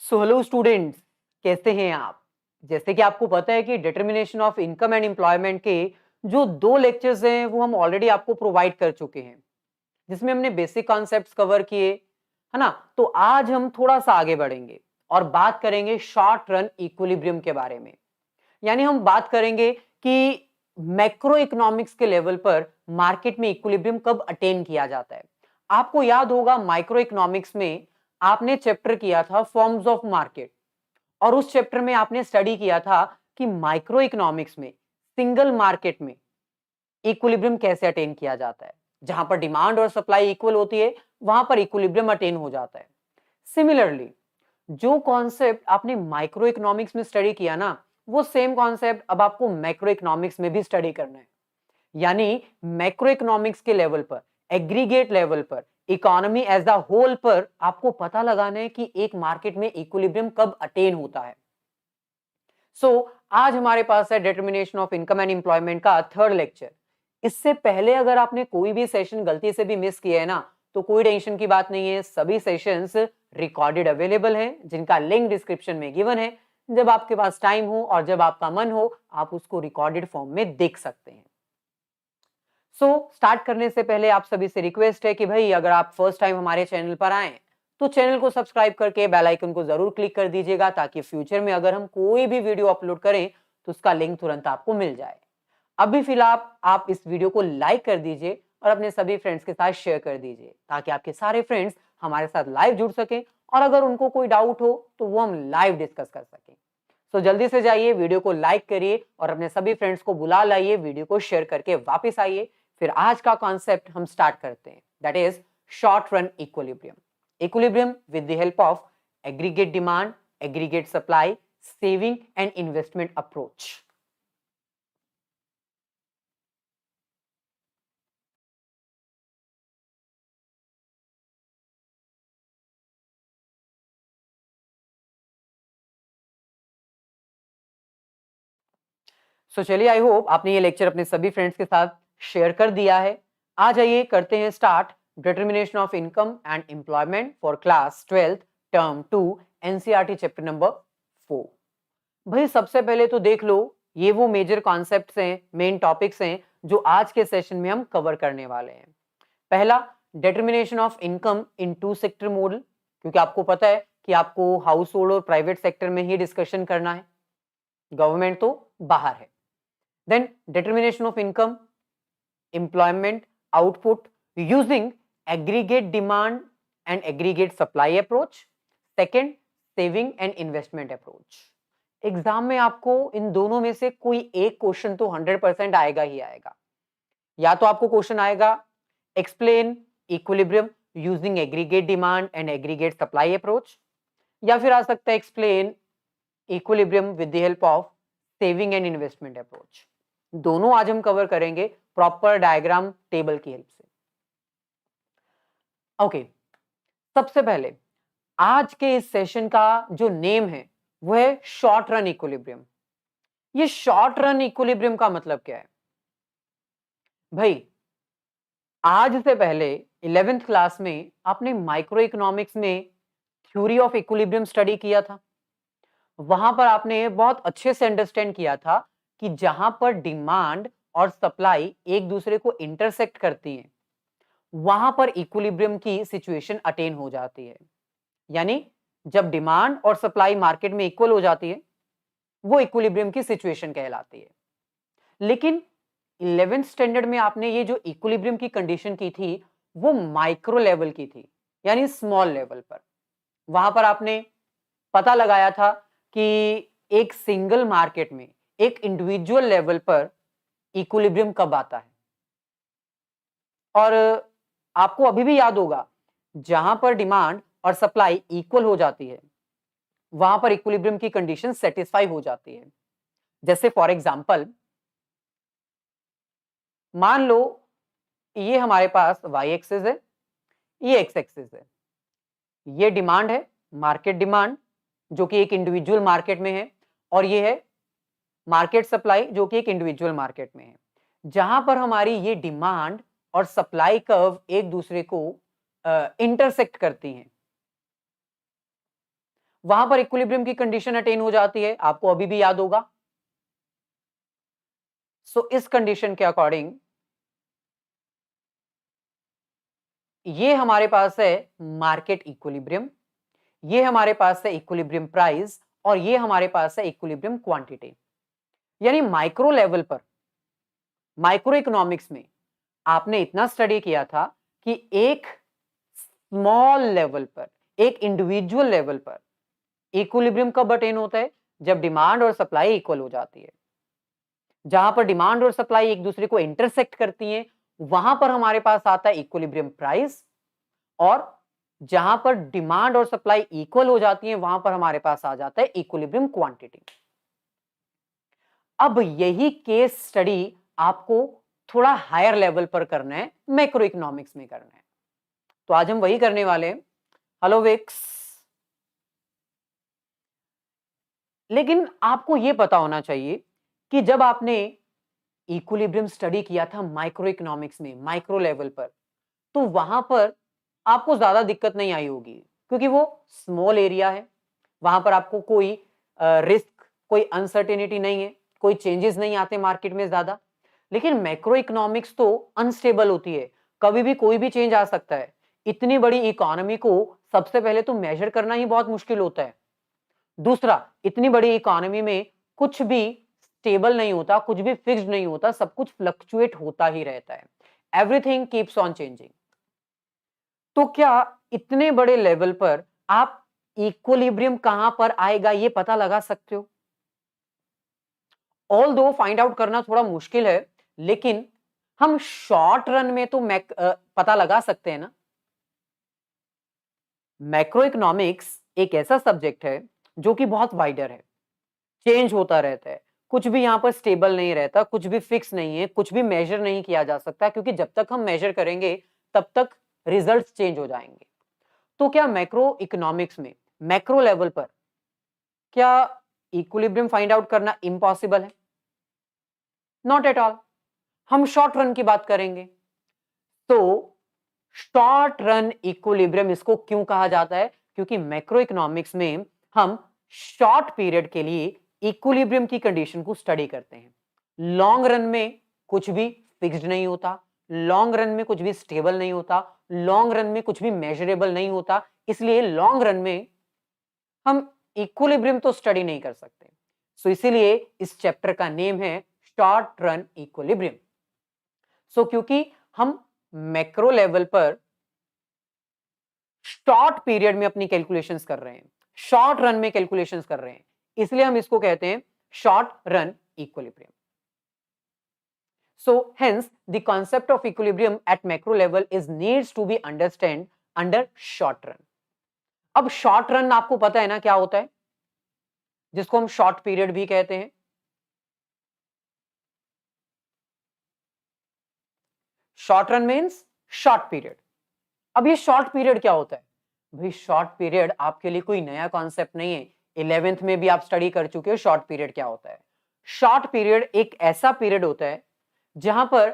So hello students, कैसे हैं आप। जैसे कि आपको पता है कि determination of income and employment के जो दो लेक्चर्स हैं वो हम ऑलरेडी आपको प्रोवाइड कर चुके हैं, जिसमें हमने बेसिक कॉन्सेप्ट्स कवर किए, है ना। तो आज हम थोड़ा सा आगे बढ़ेंगे और बात करेंगे शॉर्ट रन इक्विलिब्रियम के बारे में। यानी हम बात करेंगे कि मैक्रो इकोनॉमिक्स के लेवल पर मार्केट में इक्विलिब्रियम कब अटेन किया जाता है। आपको याद होगा माइक्रो इकोनॉमिक्स में आपने चैप्टर किया था फॉर्म्स ऑफ मार्केट, और उस चैप्टर में आपने स्टडी किया था कि माइक्रो इकोनॉमिक्स में सिंगल मार्केट में इक्विलिब्रियम कैसे अटेन किया जाता है। जहां पर डिमांड और सप्लाई इक्वल होती है वहां पर इक्विलिब्रियम अटेन हो जाता है। सिमिलरली जो कॉन्सेप्ट आपने माइक्रो इकोनॉमिक्स में स्टडी किया ना, वो सेम कॉन्सेप्ट अब आपको मैक्रो इकोनॉमिक्स में भी स्टडी करना है। यानी मैक्रो इकोनॉमिक्स के लेवल पर, एग्रीगेट लेवल पर, इकोनॉमी एज अ होल पर आपको पता लगाना है कि एक मार्केट में इक्विलिब्रियम कब अटेन होता है। आज हमारे पास है determination of income and employment का थर्ड लेक्चर। इससे पहले अगर आपने कोई भी सेशन गलती से भी मिस किया है ना, तो कोई टेंशन की बात नहीं है, सभी सेशंस रिकॉर्डेड अवेलेबल हैं, जिनका लिंक डिस्क्रिप्शन में गिवन है। जब आपके पास टाइम हो और जब आपका मन हो, आप उसको रिकॉर्डेड फॉर्म में देख सकते हैं। स्टार्ट करने से पहले आप सभी से रिक्वेस्ट है कि भाई अगर आप फर्स्ट टाइम हमारे चैनल पर आए तो चैनल को सब्सक्राइब करके बेल आइकन को जरूर क्लिक कर दीजिएगा, ताकि फ्यूचर में अगर हम कोई भी वीडियो अपलोड करें तो उसका लिंक तुरंत आपको मिल जाए। अभी फिलहाल आप इस वीडियो को लाइक कर दीजिए और अपने सभी फ्रेंड्स के साथ शेयर कर दीजिए, ताकि आपके सारे फ्रेंड्स हमारे साथ लाइव जुड़ सकें और अगर उनको कोई डाउट हो तो वो हम लाइव डिस्कस कर सकें। जल्दी से जाइए, वीडियो को लाइक करिए और अपने सभी फ्रेंड्स को बुला लाइए, वीडियो को शेयर करके वापस आइए। फिर आज का कॉन्सेप्ट हम स्टार्ट करते हैं, that is short run equilibrium. Equilibrium with the help of aggregate demand, aggregate supply, saving and investment approach. चलिए, आई होप आपने ये लेक्चर अपने सभी फ्रेंड्स के साथ शेयर कर दिया है। आ जाइए करते हैं start determination of income and employment for class 12th term 2 NCERT chapter number 4। भाई सबसे पहले तो देख लो, ये वो मेजर कॉन्सेप्ट्स हैं, मेन टॉपिक्स हैं जो आज के सेशन में हम कवर करने वाले हैं। पहला, determination of income in two sector model, क्योंकि आपको पता है कि आपको हाउस होल्ड और प्राइवेट सेक्टर में ही डिस्कशन करना है, गवर्नमेंट तो बाहर है। Then determination of income, employment, output using aggregate demand and aggregate supply approach. Second, saving and investment approach. Exam में आपको इन दोनों में से कोई एक क्वेश्चन तो 100% आएगा ही आएगा। या तो आपको क्वेश्चन आएगा explain equilibrium using aggregate demand and aggregate supply approach, या फिर आ सकता है explain equilibrium with the help of saving and investment approach. दोनों आज हम कवर करेंगे प्रॉपर डायग्राम टेबल की हेल्प से। ओके, सबसे पहले आज के इस सेशन का जो नेम है वो है शॉर्ट रन इक्विलिब्रियम। ये शॉर्ट रन इक्विलिब्रियम का मतलब क्या है भाई? आज से पहले 11th क्लास में आपने माइक्रो इकोनॉमिक्स में थ्योरी ऑफ इक्विलिब्रियम स्टडी किया था। वहां पर आपने बहुत अच्छे से अंडरस्टैंड किया था कि जहां पर डिमांड और सप्लाई एक दूसरे को इंटरसेक्ट करती हैं, वहां पर इक्विलिब्रियम की सिचुएशन अटेन हो जाती है। यानी जब डिमांड और सप्लाई मार्केट में इक्वल हो जाती है, वो इक्विलिब्रियम की सिचुएशन कहलाती है। लेकिन 11th स्टैंडर्ड में आपने ये जो इक्विलिब्रियम की कंडीशन की थी वो माइक्रो लेवल की थी, यानी स्मॉल लेवल पर। वहां पर आपने पता लगाया था कि एक सिंगल मार्केट में एक इंडिविजुअल लेवल पर इक्विलिब्रियम कब आता है। और आपको अभी भी याद होगा, जहां पर डिमांड और सप्लाई इक्वल हो जाती है वहां पर इक्विलिब्रियम की कंडीशन सेटिस्फाई हो जाती है। जैसे फॉर एग्जांपल मान लो ये हमारे पास y एक्सिस है, ये x एक्सिस है। ये डिमांड है, मार्केट डिमांड, जो कि एक इंडिविजुअल मार्केट में है, और ये है मार्केट सप्लाई, जो कि एक इंडिविजुअल मार्केट में है। जहां पर हमारी ये डिमांड और सप्लाई कर्व एक दूसरे को इंटरसेक्ट करती हैं, वहां पर इक्विलिब्रियम की कंडीशन अटेन हो जाती है, आपको अभी भी याद होगा। सो इस कंडीशन के अकॉर्डिंग ये हमारे पास है मार्केट इक्विलिब्रियम, ये हमारे पास है इक्विलिब्रियम प्राइस, और ये हमारे पास है इक्विलिब्रियम क्वांटिटी। यानी माइक्रो लेवल पर, माइक्रो इकोनॉमिक्स में आपने इतना स्टडी किया था कि एक स्मॉल लेवल पर, एक इंडिविजुअल लेवल पर इक्विलिब्रियम कब अटेन होता है? जब डिमांड और सप्लाई इक्वल हो जाती है। जहां पर डिमांड और सप्लाई एक दूसरे को इंटरसेक्ट करती हैं, वहां पर हमारे पास आता है इक्विलिब्रियम प्राइस, और जहां पर डिमांड और सप्लाई इक्वल हो जाती है, वहां पर हमारे पास आ जाता है इक्विलिब्रियम क्वांटिटी। अब यही केस स्टडी आपको थोड़ा हायर लेवल पर करना है, मैक्रो इकोनॉमिक्स में करना है। तो आज हम वही करने वाले हैं। हेलो विक्स। लेकिन आपको यह पता होना चाहिए कि जब आपने इक्विलिब्रियम स्टडी किया था माइक्रो इकोनॉमिक्स में, माइक्रो लेवल पर, तो वहां पर आपको ज्यादा दिक्कत नहीं आई होगी, क्योंकि वो स्मॉल एरिया है। वहां पर आपको कोई रिस्क, कोई अनसर्टेनिटी नहीं है, कोई चेंजेस नहीं आते मार्केट में ज्यादा। लेकिन मैक्रो इकोनॉमिक्स तो अनस्टेबल होती है, कभी भी कोई भी चेंज आ सकता है। इतनी बड़ी इकोनॉमी को सबसे पहले तो मेजर करना ही बहुत मुश्किल होता है। दूसरा, इतनी बड़ी इकोनॉमी में कुछ भी स्टेबल नहीं होता, कुछ भी फिक्स्ड नहीं होता, सब कुछ फ्लक्चुएट होता ही रहता है। Everything keeps on changing. तो क्या इतने बड़े लेवल पर आप इक्विलिब्रियम कहां पर आएगा ये पता लगा सकते हो? ऑल दो फाइंड आउट करना थोड़ा मुश्किल है, लेकिन हम शॉर्ट रन में तो पता लगा सकते हैं ना। मैक्रो इकोनॉमिक्स एक ऐसा सब्जेक्ट है जो कि बहुत वाइडर है, चेंज होता रहता है, कुछ भी यहां पर स्टेबल नहीं रहता, कुछ भी फिक्स नहीं है, कुछ भी मेजर नहीं किया जा सकता, क्योंकि जब तक हम मेजर करेंगे तब तक रिजल्ट्स चेंज हो जाएंगे। तो क्या मैक्रो इकोनॉमिक्स में, मैक्रो लेवल पर, क्या इक्विलिब्रियम फाइंड आउट करना इम्पॉसिबल है? Not at all. हम शॉर्ट रन की बात करेंगे। तो शॉर्ट रन इक्विलिब्रियम इसको क्यों कहा जाता है? क्योंकि मैक्रो इकोनॉमिक्स में हम शॉर्ट पीरियड के लिए इक्विलिब्रियम की कंडीशन को स्टडी करते हैं। लॉन्ग रन में कुछ भी फिक्स्ड नहीं होता, लॉन्ग रन में कुछ भी स्टेबल नहीं होता, लॉन्ग रन में कुछ भी मेजरेबल नहीं होता, इसलिए लॉन्ग रन में हम इक्विलिब्रियम तो स्टडी नहीं कर सकते। सो इसीलिए इस चैप्टर का नेम है शॉर्ट रन इक्विलिब्रियम। सो क्योंकि हम मैक्रो लेवल पर शॉर्ट पीरियड में अपनी कैलकुलेशंस कर रहे हैं, शॉर्ट रन में कैलकुलेशंस कर रहे हैं, इसलिए हम इसको कहते हैं short run equilibrium. So hence the concept of equilibrium at macro level is needs to be understand under short run. अब शॉर्ट रन आपको पता है ना क्या होता है, जिसको हम शॉर्ट पीरियड भी कहते हैं। Short run means short period. अब ये शॉर्ट पीरियड क्या होता है? भाई शॉर्ट पीरियड आपके लिए कोई नया कॉन्सेप्ट नहीं है, 11th में भी आप स्टडी कर चुके हो शॉर्ट पीरियड क्या होता है। शॉर्ट पीरियड एक ऐसा पीरियड होता है जहां पर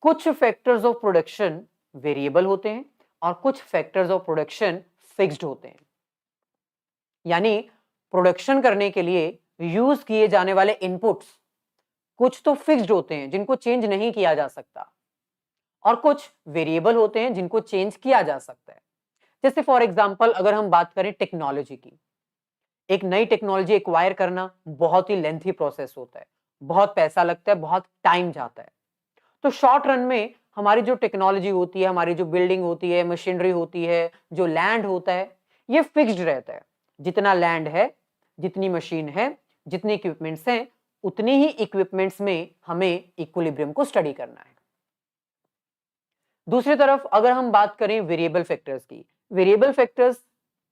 कुछ फैक्टर्स ऑफ प्रोडक्शन वेरिएबल होते हैं और कुछ फैक्टर्स ऑफ प्रोडक्शन फिक्स्ड होते हैं। यानी प्रोडक्शन करने के लिए यूज किए जाने वाले इनपुट्स कुछ तो फिक्स्ड होते हैं जिनको चेंज नहीं किया जा सकता, और कुछ वेरिएबल होते हैं जिनको चेंज किया जा सकता है। जैसे फॉर एग्जांपल अगर हम बात करें टेक्नोलॉजी की, एक नई टेक्नोलॉजी एक्वायर करना बहुत ही लेंथी प्रोसेस होता है, बहुत पैसा लगता है, बहुत टाइम जाता है। तो शॉर्ट रन में हमारी जो टेक्नोलॉजी होती है, हमारी जो बिल्डिंग होती है, मशीनरी होती है, जो लैंड होता है, ये फिक्स्ड रहता है। जितना लैंड है, जितनी मशीन है, जितने इक्विपमेंट्स हैं, उतनी ही इक्विपमेंट्स में हमें इक्विलिब्रियम को स्टडी करना है। दूसरी तरफ अगर हम बात करें वेरिएबल फैक्टर्स की, वेरिएबल फैक्टर्स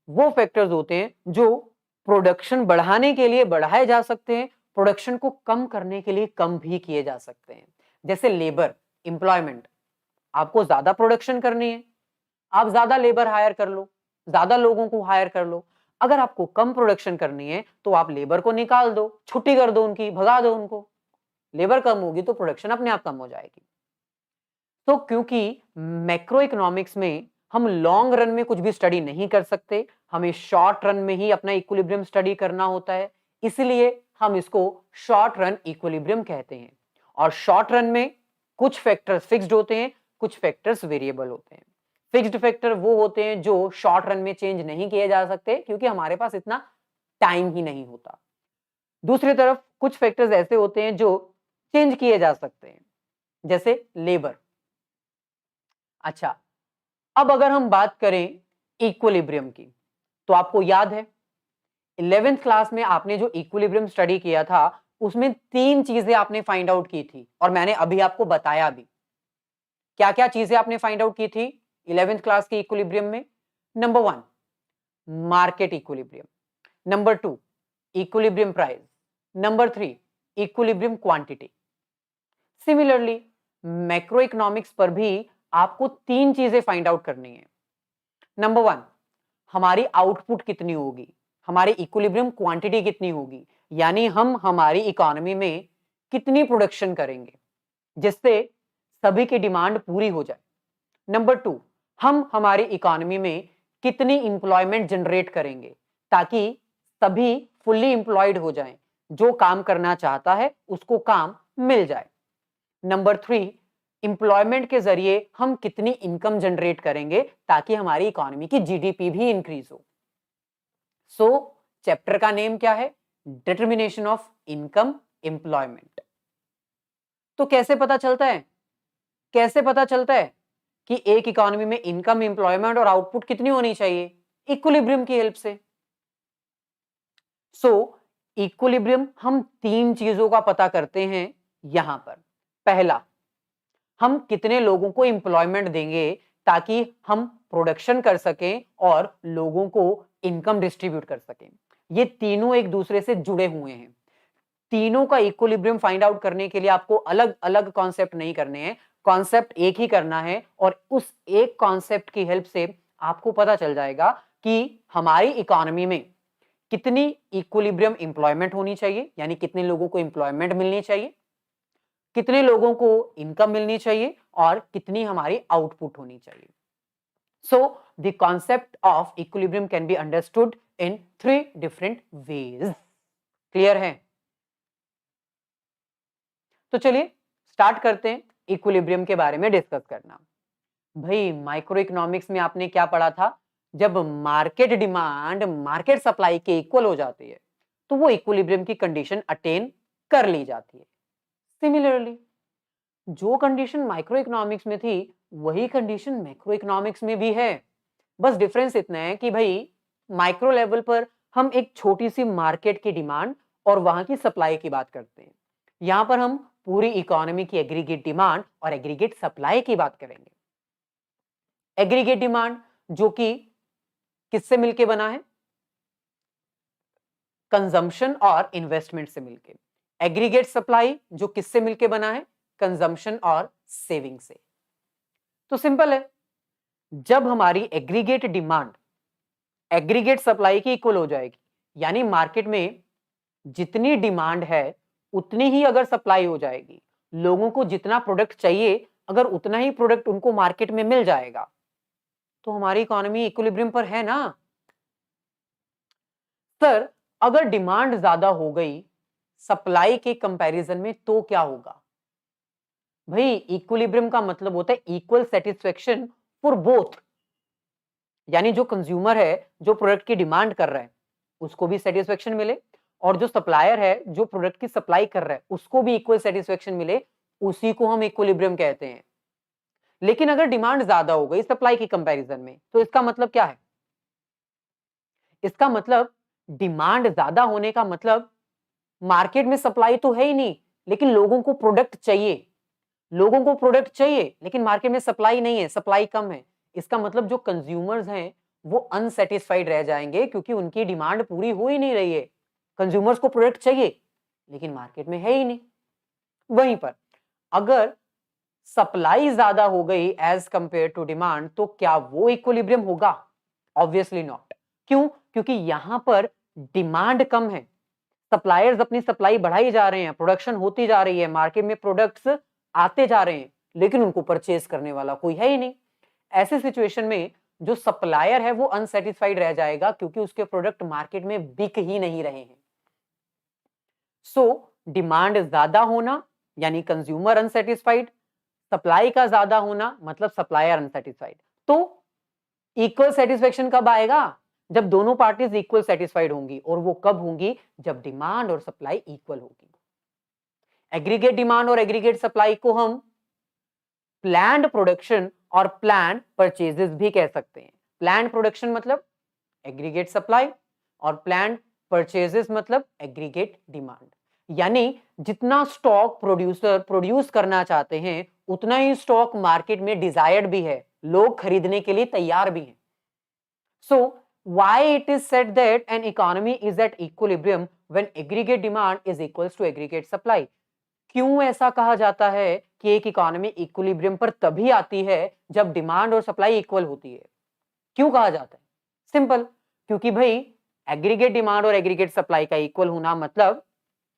वो फैक्टर्स होते हैं जो प्रोडक्शन बढ़ाने के लिए बढ़ाए जा सकते हैं, प्रोडक्शन को कम करने के लिए कम भी किए जा सकते हैं। जैसे लेबर, एम्प्लॉयमेंट, आपको ज्यादा प्रोडक्शन करनी है, आप ज्यादा लेबर हायर कर लो, ज्यादा लोगों को हायर कर लो। अगर आपको कम प्रोडक्शन करनी है तो आप लेबर को निकाल दो, छुट्टी कर दो उनकी, भगा दो उनको। लेबर कम होगी तो प्रोडक्शन अपने आप कम हो जाएगी। तो क्योंकि मैक्रो इकोनॉमिक्स में हम लॉन्ग रन में कुछ भी स्टडी नहीं कर सकते, हमें शॉर्ट रन में ही अपना इक्विलिब्रियम स्टडी करना होता है, इसलिए हम इसको शॉर्ट रन इक्विलिब्रियम कहते हैं। और शॉर्ट रन में कुछ फैक्टर्स फिक्स्ड होते हैं, कुछ फैक्टर्स वेरिएबल होते हैं। फिक्स्ड फैक्टर वो होते हैं जो शॉर्ट रन में चेंज नहीं किए जा सकते क्योंकि हमारे पास इतना टाइम ही नहीं होता। दूसरी तरफ कुछ फैक्टर्स ऐसे होते हैं जो चेंज किए जा सकते हैं, जैसे लेबर। अच्छा, अब अगर हम बात करें इक्विलिब्रियम की, तो आपको याद है 11th क्लास में आपने जो इक्विलिब्रियम स्टडी किया था उसमें 3 चीजें आपने फाइंड आउट की थी और मैंने अभी आपको बताया भी। क्या क्या चीजें आपने फाइंड आउट की थी 11th क्लास के इक्विलिब्रियम में? Number 1 market equilibrium, number 2 equilibrium price, number 3 equilibrium quantity. Similarly macro economics पर भी आपको 3 चीजें फाइंड आउट करनी है। नंबर 1 हमारी आउटपुट कितनी होगी, हमारी इक्विलिब्रियम क्वांटिटी कितनी होगी, यानी हम हमारी इकोनॉमी में कितनी प्रोडक्शन करेंगे जिससे सभी की डिमांड पूरी हो जाए। नंबर 2 हम हमारी इकोनॉमी में कितनी इंप्लॉयमेंट जनरेट करेंगे ताकि सभी फुल्ली इंप्लॉयड हो जाएं, जो काम करना चाहता है उसको काम मिल जाए। नंबर 3 इंप्लॉयमेंट के जरिए हम कितनी इनकम जनरेट करेंगे ताकि हमारी इकोनॉमी की जीडीपी भी इंक्रीज हो। सो चैप्टर का नेम क्या है? Determination of income employment. तो कैसे पता चलता है, कैसे पता चलता है कि एक इकोनॉमी में इनकम, एम्प्लॉयमेंट और आउटपुट कितनी होनी चाहिए? इक्विलिब्रियम की हेल्प से। सो इक्विलिब्रियम हम 3 चीजों का पता करते हैं यहां पर। पहला, हम कितने लोगों को एम्प्लॉयमेंट देंगे ताकि हम प्रोडक्शन कर सकें और लोगों को इनकम डिस्ट्रीब्यूट कर सकें। ये तीनों एक दूसरे से जुड़े हुए हैं। तीनों का इक्विलिब्रियम फाइंड आउट करने के लिए आपको अलग अलग कॉन्सेप्ट नहीं करने हैं, कॉन्सेप्ट एक ही करना है और उस एक कॉन्सेप्ट की हेल्प से आपको पता चल जाएगा कि हमारी इकोनॉमी में कितनी इक्विलिब्रियम एम्प्लॉयमेंट होनी चाहिए, यानी कितने लोगों को एम्प्लॉयमेंट मिलनी चाहिए, कितने लोगों को इनकम मिलनी चाहिए और कितनी हमारी आउटपुट होनी चाहिए। So the concept of equilibrium can be understood in 3 different ways. Clear है? तो चलिए स्टार्ट करते हैं इक्विलिब्रियम के बारे में डिस्कस करना। भाई माइक्रो इकोनॉमिक्स में आपने क्या पढ़ा था? जब मार्केट डिमांड मार्केट सप्लाई के इक्वल हो जाती है तो वो इक्विलिब्रियम की कंडीशन अटेन कर ली जाती है। सिमिलरली जो कंडीशन माइक्रो इकोनॉमिक्स में थी वही कंडीशन मैक्रो इकोनॉमिक्स में भी है। बस डिफरेंस इतना है कि भाई माइक्रो लेवल पर हम एक छोटी सी मार्केट की डिमांड और वहां की सप्लाई की बात करते हैं, यहां पर हम पूरी इकोनॉमी की एग्रीगेट डिमांड और एग्रीगेट सप्लाई की बात करेंगे। एग्रीगेट डिमांड जो कि किससे मिलके बना है? कंजम्पशन और इन्वेस्टमेंट से मिलके। एग्रीगेट सप्लाई जो किससे मिलके बना है? कंजम्पशन और सेविंग से। तो सिंपल है, जब हमारी एग्रीगेट डिमांड एग्रीगेट सप्लाई की इक्वल हो जाएगी, यानी मार्केट में जितनी डिमांड है उतनी ही अगर सप्लाई हो जाएगी, लोगों को जितना प्रोडक्ट चाहिए अगर उतना ही प्रोडक्ट उनको मार्केट में मिल जाएगा, तो हमारी इकोनॉमी इक्विलिब्रियम पर है ना। सर अगर डिमांड ज्यादा हो गई सप्लाई के कंपैरिजन में तो क्या होगा? भाई इक्विलिब्रियम का मतलब होता है इक्वल सेटिस्फेक्शन फॉर बोथ, यानी जो कंज्यूमर है जो प्रोडक्ट की डिमांड कर रहा है उसको भी सेटिस्फेक्शन मिले और जो सप्लायर है जो प्रोडक्ट की सप्लाई कर रहा है उसको भी इक्वल सेटिस्फेक्शन मिले, उसी को हम इक्विलिब्रियम कहते हैं। लेकिन अगर डिमांड ज्यादा हो गई सप्लाई के कंपैरिजन में तो इसका मतलब क्या है? इसका मतलब डिमांड ज्यादा होने का मतलब मार्केट में सप्लाई तो है ही नहीं लेकिन लोगों को प्रोडक्ट चाहिए, लोगों को प्रोडक्ट चाहिए लेकिन मार्केट में सप्लाई नहीं है, सप्लाई कम है। इसका मतलब जो कंज्यूमर्स हैं वो अनसेटिस्फाइड रह जाएंगे क्योंकि उनकी डिमांड पूरी हो ही नहीं रही है। कंज्यूमर्स को प्रोडक्ट चाहिए लेकिन मार्केट में है ही नहीं। वहीं पर अगर सप्लाई ज्यादा हो गई एज कंपेयर टू डिमांड तो क्या वो इक्विलिब्रियम होगा? Obviously not. क्यों? क्योंकि यहां पर डिमांड कम है, सप्लायर्स अपनी सप्लाई बढ़ाई जा रहे हैं, प्रोडक्शन होती जा रही है, मार्केट में प्रोडक्ट्स आते जा रहे हैं लेकिन उनको परचेज करने वाला कोई है ही नहीं। ऐसे सिचुएशन में जो सप्लायर है वो अनसेटिस्फाइड रह जाएगा क्योंकि उसके प्रोडक्ट मार्केट में बिक ही नहीं रहे हैं। सो डिमांड ज्यादा होना यानी कंज्यूमर अनसेटिस्फाइड, सप्लाई का ज्यादा होना मतलब सप्लायर अनसेटिस्फाइड। तो इक्वल सेटिस्फेक्शन कब आएगा? जब दोनों पार्टीज इक्वल सेटिस्फाइड होंगी, और वो कब होंगी? जब डिमांड और सप्लाई इक्वल होगी। एग्रीगेट डिमांड और एग्रीगेट सप्लाई को हम प्लान्ड प्रोडक्शन और प्लान्ड परचेजेस भी कह सकते हैं। प्लान्ड प्रोडक्शन मतलब एग्रीगेट सप्लाई और प्लान्ड परचेजेस मतलब एग्रीगेट डिमांड। यानी जितना स्टॉक प्रोड्यूसर प्रोड्यूस करना चाहते हैं उतना ही स्टॉक मार्केट में डिजायर्ड भी है, लोग खरीदने के लिए तैयार भी हैं। So why it is said that an economy is at equilibrium when aggregate demand is equals to aggregate supply? क्यों ऐसा कहा जाता है कि एक इकोनॉमी इक्विलिब्रियम पर तभी आती है जब डिमांड और सप्लाई इक्वल होती है? क्यों कहा जाता है? सिंपल, क्योंकि भाई एग्रीगेट डिमांड और एग्रीगेट सप्लाई का इक्वल होना मतलब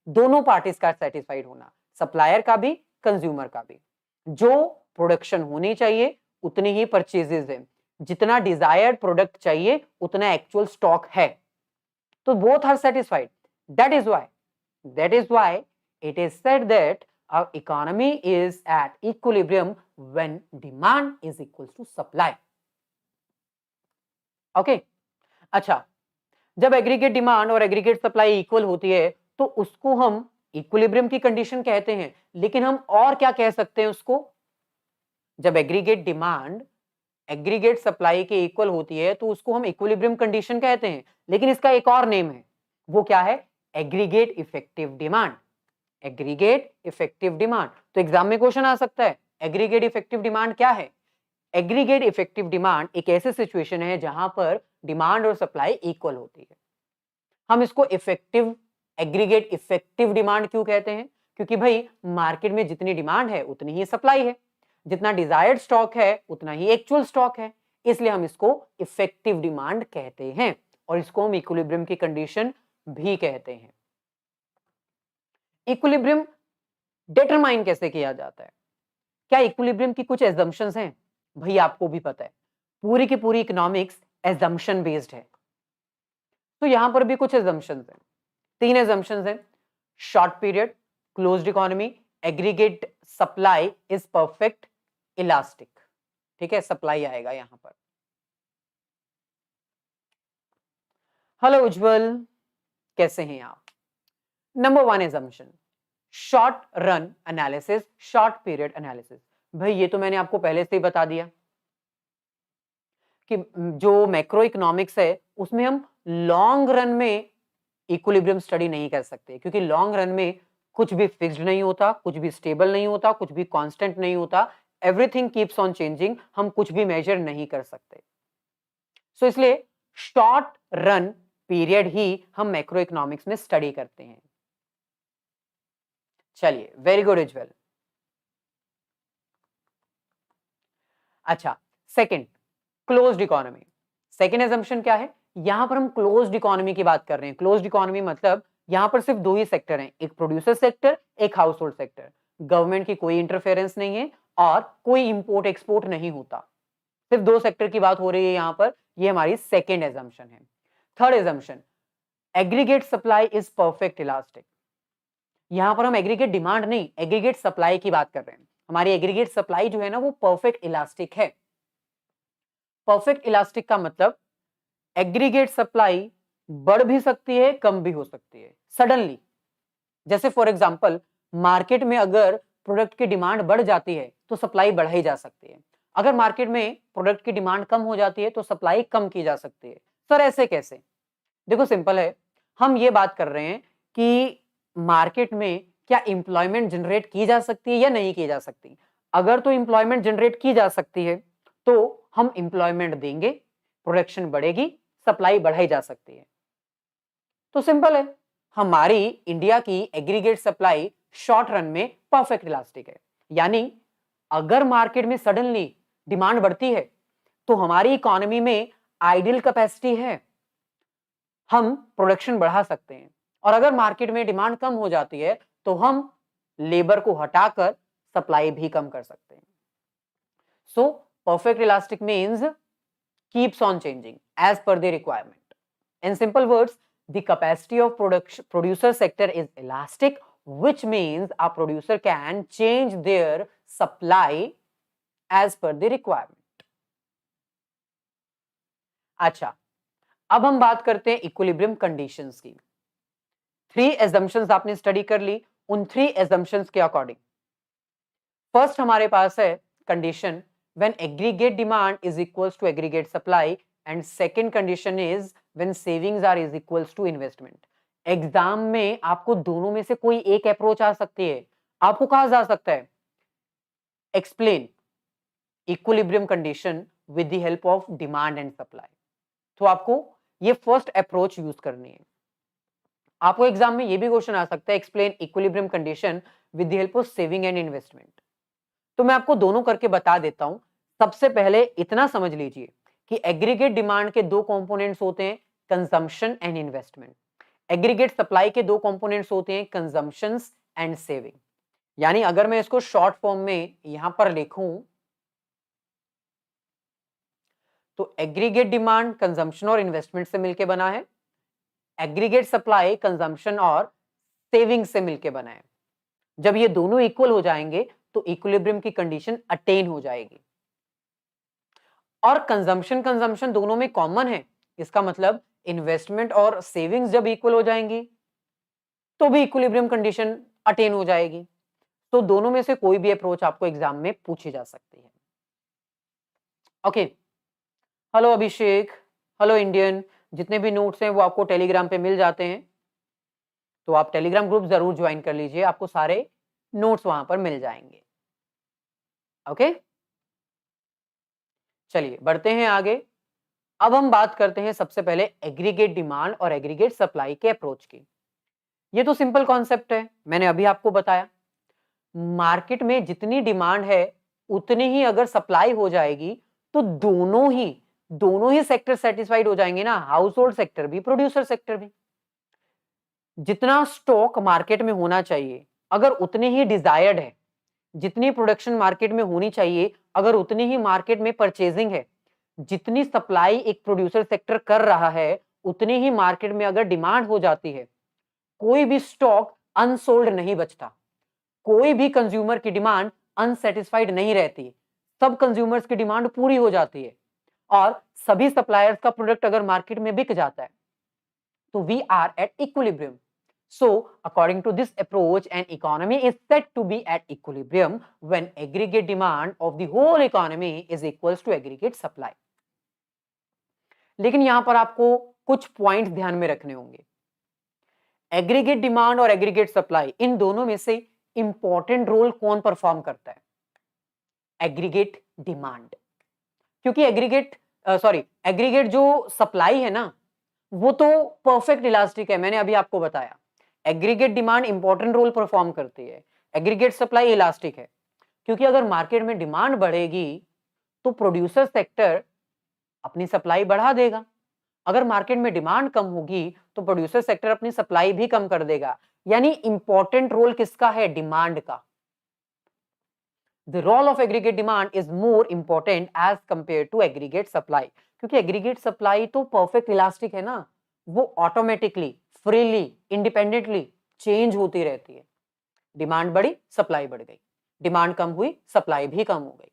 दोनों पार्टीज का सेटिस्फाइड होना, सप्लायर का भी कंज्यूमर का भी। जो प्रोडक्शन होनी चाहिए उतनी ही परचेजेस है, जितना डिजायर्ड प्रोडक्ट चाहिए उतना एक्चुअल स्टॉक है, तो both are satisfied. That is why it is said that our economy is at equilibrium when demand is equals to supply. Okay? अच्छा, जब एग्रीगेट डिमांड और एग्रीगेट सप्लाई इक्वल होती है तो उसको हम इक्विलिब्रियम की कंडीशन कहते हैं। लेकिन हम और क्या कह सकते हैं उसको? जब एग्रीगेट डिमांड एग्रीगेट सप्लाई के इक्वल होती है तो उसको हम इक्विलिब्रियम कंडीशन कहते हैं, लेकिन इसका एक और नेम है। वो क्या है? Aggregate effective demand. Aggregate effective demand. तो एग्जाम में क्वेश्चन आ सकता है, एग्रीगेट इफेक्टिव डिमांड क्या है? एग्रीगेट इफेक्टिव डिमांड एक ऐसी सिचुएशन है जहां पर डिमांड और सप्लाई इक्वल होती है। हम इसको इफेक्टिव एग्रीगेट इफेक्टिव डिमांड क्यों कहते हैं? क्योंकि भाई मार्केट में जितनी डिमांड है उतनी ही सप्लाई है, जितना डिजायर्ड स्टॉक है उतना ही एक्चुअल स्टॉक है, इसलिए हम इसको इफेक्टिव डिमांड कहते हैं और इसको हम इक्विलिब्रियम की कंडीशन भी कहते हैं। इक्विलिब्रियम डिटरमाइन कैसे किया जाता है? क्या इक्विलिब्रियम की कुछ एजम्पशंस हैं? भाई आपको भी पता है पूरी की पूरी इकोनॉमिक्स एजम्पशन बेस्ड है, तो यहां पर भी कुछ एजम्पशंस हैं। 3 एजम्पशंस हैं। Short period, closed economy, aggregate supply is perfect elastic. ठीक है, सप्लाई आएगा यहां पर। हेलो उज्जवल, कैसे हैं आप? Number 1 assumption, short run analysis, short period analysis. भाई ये तो मैंने आपको पहले से ही बता दिया कि जो मैक्रो इकोनॉमिक्स है उसमें हम लॉन्ग रन में इक्विलिब्रियम स्टडी नहीं कर सकते, क्योंकि लॉन्ग रन में कुछ भी फिक्स्ड नहीं होता, कुछ भी स्टेबल नहीं होता, कुछ भी कांस्टेंट नहीं होता, एवरीथिंग कीप्स ऑन चेंजिंग, हम कुछ भी मेजर नहीं कर सकते। सो इसलिए शॉर्ट रन पीरियड ही हम मैक्रो इकोनॉमिक्स में स्टडी करते हैं। चलिए, वेरी गुड उज्जवल। अच्छा, second, closed economy. Second assumption क्या है? यहां पर हम क्लोज्ड इकोनॉमी की बात कर रहे हैं। क्लोज्ड इकोनॉमी मतलब यहां पर सिर्फ 2 ही सेक्टर हैं, एक प्रोड्यूसर सेक्टर, एक हाउस होल्ड सेक्टर। गवर्नमेंट की कोई इंटरफेरेंस नहीं है और कोई इंपोर्ट एक्सपोर्ट नहीं होता, सिर्फ 2 सेक्टर की बात हो रही है यहां पर। ये हमारी सेकेंड एजम्पशन है। Third assumption, aggregate supply is perfect elastic. यहां पर हम एग्रीगेट डिमांड नहीं, एग्रीगेट सप्लाई की बात कर रहे हैं। हमारी एग्रीगेट सप्लाई जो है ना वो परफेक्ट इलास्टिक है। परफेक्ट इलास्टिक का मतलब एग्रीगेट सप्लाई बढ़ भी सकती है, कम भी हो सकती है सडनली। जैसे फॉर एग्जांपल, मार्केट में अगर प्रोडक्ट की डिमांड बढ़ जाती है तो सप्लाई बढ़ाई जा सकती है, अगर मार्केट में प्रोडक्ट की डिमांड कम हो जाती है तो सप्लाई कम की जा सकती है। सर ऐसे कैसे? देखो सिंपल है, हम ये बात कर रहे हैं कि मार्केट में क्या इंप्लॉयमेंट जनरेट की जा सकती है या नहीं की जा सकती। अगर तो इंप्लॉयमेंट जनरेट की जा सकती है तो हम इंप्लॉयमेंट देंगे, प्रोडक्शन बढ़ेगी, सप्लाई बढ़ाई जा सकती है। तो सिंपल है, हमारी इंडिया की एग्रीगेट सप्लाई शॉर्ट रन में परफेक्ट इलास्टिक है। यानी अगर मार्केट में सडनली डिमांड बढ़ती है तो हमारी इकोनॉमी में आइडियल कैपेसिटी है, हम प्रोडक्शन बढ़ा सकते हैं। और अगर मार्केट में डिमांड कम हो जाती है तो हम लेबर को हटाकर सप्लाई भी कम कर सकते हैं। So perfect elastic means keeps on changing as per the requirement. In simple words, the capacity of producer sector is elastic, which means a producer can change their supply as per the requirement. अच्छा, अब हम बात करते हैं equilibrium conditions की। 3 assumptions आपने study कर ली, उन 3 assumptions के अकॉर्डिंग फर्स्ट हमारे पास है condition when aggregate demand is equals to aggregate supply, and second condition is when savings are is equals to investment. Exam में आपको दोनों में से कोई एक अप्रोच आ सकती है। आपको कहा जा सकता है explain equilibrium condition with the help of demand and supply. तो आपको ये फर्स्ट अप्रोच यूज करनी है। आपको एग्जाम में ये भी क्वेश्चन आ सकता है explain equilibrium condition with the help of saving and investment. तो मैं आपको दोनों करके बता देता हूं। सबसे पहले इतना समझ लीजिए कि एग्रीगेट डिमांड के 2 कंपोनेंट्स होते हैं, consumption and investment. Aggregate supply के 2 कंपोनेंट्स होते हैं, कंजम्पशंस एंड सेविंग। यानी अगर मैं इसको शॉर्ट फॉर्म में यहां पर लिखूं तो एग्रीगेट डिमांड कंजम्पशन और इन्वेस्टमेंट से मिलकर बना है, एग्रीगेट सप्लाई कंजम्पशन और सेविंग से मिलकर बना है। जब ये दोनों इक्वल हो जाएंगे तो इक्विलिब्रियम की कंडीशन अटेन हो जाएगी। और कंजम्पशन दोनों में कॉमन है, इसका मतलब इन्वेस्टमेंट और सेविंग्स जब इक्वल हो जाएंगी तो भी इक्विलिब्रियम कंडीशन अटेन हो जाएगी। तो दोनों में से कोई भी अप्रोच आपको एग्जाम में पूछी जा सकती है। ओके, हेलो अभिषेक, हेलो इंडियन, जितने भी नोट्स हैं वो आपको टेलीग्राम पे मिल जाते हैं, तो आप टेलीग्राम ग्रुप जरूर ज्वाइन कर लीजिए, आपको सारे नोट्स वहां पर मिल जाएंगे। ओके, चलिए बढ़ते हैं आगे। अब हम बात करते हैं सबसे पहले एग्रीगेट डिमांड और एग्रीगेट सप्लाई के अप्रोच की। ये तो सिंपल कॉन्सेप्ट है, मैंने अभी आपको बताया। मार्केट में जितनी डिमांड है उतनी ही अगर सप्लाई हो जाएगी तो दोनों ही सेक्टर सेटिस्फाइड हो जाएंगे ना, हाउस होल्ड सेक्टर भी, प्रोड्यूसर सेक्टर भी। जितना स्टॉक मार्केट में होना चाहिए अगर उतनी ही डिजायर्ड है, जितनी प्रोडक्शन मार्केट में होनी चाहिए अगर उतनी ही मार्केट में परचेजिंग है, जितनी सप्लाई एक प्रोड्यूसर सेक्टर कर रहा है उतनी ही मार्केट में अगर डिमांड हो जाती है, कोई भी स्टॉक अनसोल्ड नहीं बचता, कोई भी कंज्यूमर की डिमांड अनसेटिस्फाइड नहीं रहती, सब कंज्यूमर्स की डिमांड पूरी हो जाती है और सभी सप्लायर्स का प्रोडक्ट अगर मार्केट में बिक जाता है तो we are at equilibrium. So, according to this approach, an economy is said to be at equilibrium when aggregate demand of the whole economy is equals to aggregate supply. लेकिन यहां पर आपको कुछ पॉइंट्स ध्यान में रखने होंगे। एग्रीगेट डिमांड और एग्रीगेट सप्लाई, इन दोनों में से इंपॉर्टेंट रोल कौन परफॉर्म करता है? Aggregate demand. क्योंकि एग्रीगेट जो सप्लाई है ना वो तो परफेक्ट इलास्टिक है, मैंने अभी आपको बताया। Aggregate demand important role perform करती है, एग्रीगेट सप्लाई इलास्टिक है। क्योंकि अगर मार्केट में डिमांड बढ़ेगी तो प्रोड्यूसर सेक्टर अपनी सप्लाई बढ़ा देगा, अगर मार्केट में डिमांड कम होगी तो प्रोड्यूसर सेक्टर अपनी सप्लाई भी कम कर देगा। यानी इंपॉर्टेंट रोल किसका है? डिमांड का। The role of aggregate demand is more important as compared to aggregate supply, क्योंकि एग्रीगेट सप्लाई तो परफेक्ट इलास्टिक है ना, वो ऑटोमेटिकली, फ्रीली, इंडिपेंडेंटली चेंज होती रहती है। डिमांड बढ़ी, सप्लाई बढ़ गई, डिमांड कम हुई, सप्लाई भी कम हो गई।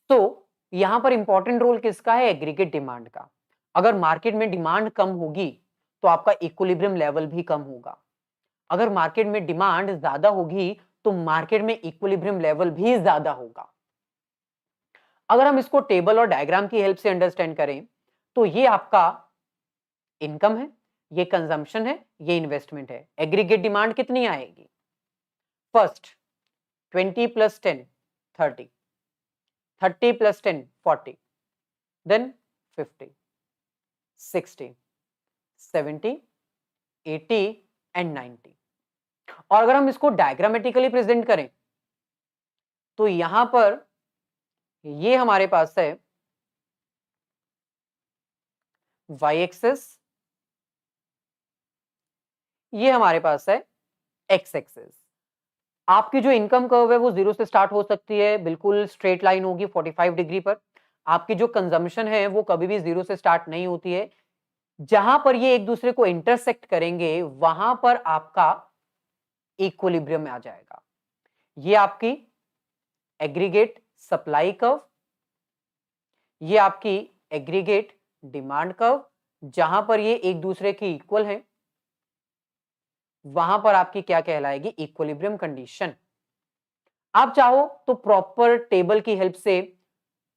तो यहां पर इंपॉर्टेंट रोल किसका है? एग्रीगेट डिमांड का। अगर मार्केट में डिमांड कम होगी तो आपका इक्विलिब्रियम लेवल भी कम होगा, अगर मार्केट में डिमांड ज्यादा होगी तो मार्केट में इक्विलिब्रियम लेवल भी ज्यादा होगा। अगर हम इसको टेबल और डायग्राम की हेल्प से अंडरस्टैंड करें तो ये आपका इनकम है, ये कंजम्पशन है, ये इन्वेस्टमेंट है। एग्रीगेट डिमांड कितनी आएगी? First 20 + 10 30, 30 + 10 40, then 50, 60, 70, 80 and 90। और अगर हम इसको डायग्रामेटिकली प्रेजेंट करें तो यहां पर ये हमारे पास है y एक्सिस, ये हमारे पास है x एक्सिस। आपकी जो इनकम कर्व है वो 0 से स्टार्ट हो सकती है, बिल्कुल स्ट्रेट लाइन होगी 45 डिग्री पर। आपकी जो कंजम्पशन है वो कभी भी जीरो से स्टार्ट नहीं होती है। जहां पर ये एक दूसरे को इंटरसेक्ट करेंगे वहां पर आपका इक्विलिब्रियम में आ जाएगा। ये आपकी एग्रीगेट सप्लाई कर्व, ये आपकी एग्रीगेट डिमांड कर्व, जहां पर ये एक दूसरे के इक्वल है वहां पर आपकी क्या कहलाएगी, इक्विलिब्रियम कंडीशन। आप चाहो तो प्रॉपर टेबल की हेल्प से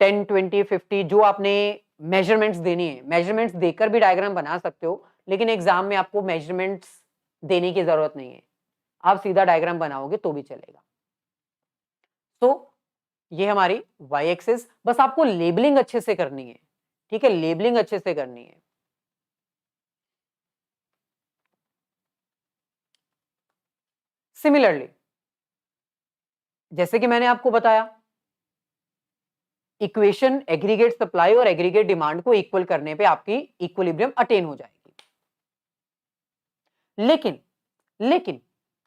10, 20, 50 जो आपने मेजरमेंट्स देनी है, मेजरमेंट्स देकर भी डायग्राम बना सकते हो, लेकिन एग्जाम में आपको मेजरमेंट्स देने की जरूरत नहीं है, आप सीधा डायग्राम बनाओगे तो भी चलेगा। तो ये हमारी वाई एक्सिस, बस आपको लेबलिंग अच्छे से करनी है, ठीक है, लेबलिंग अच्छे से करनी है। सिमिलरली जैसे कि मैंने आपको बताया, इक्वेशन एग्रीगेट सप्लाई और एग्रीगेट डिमांड को इक्वल करने पे आपकी इक्विलिब्रियम अटेन हो जाएगी। लेकिन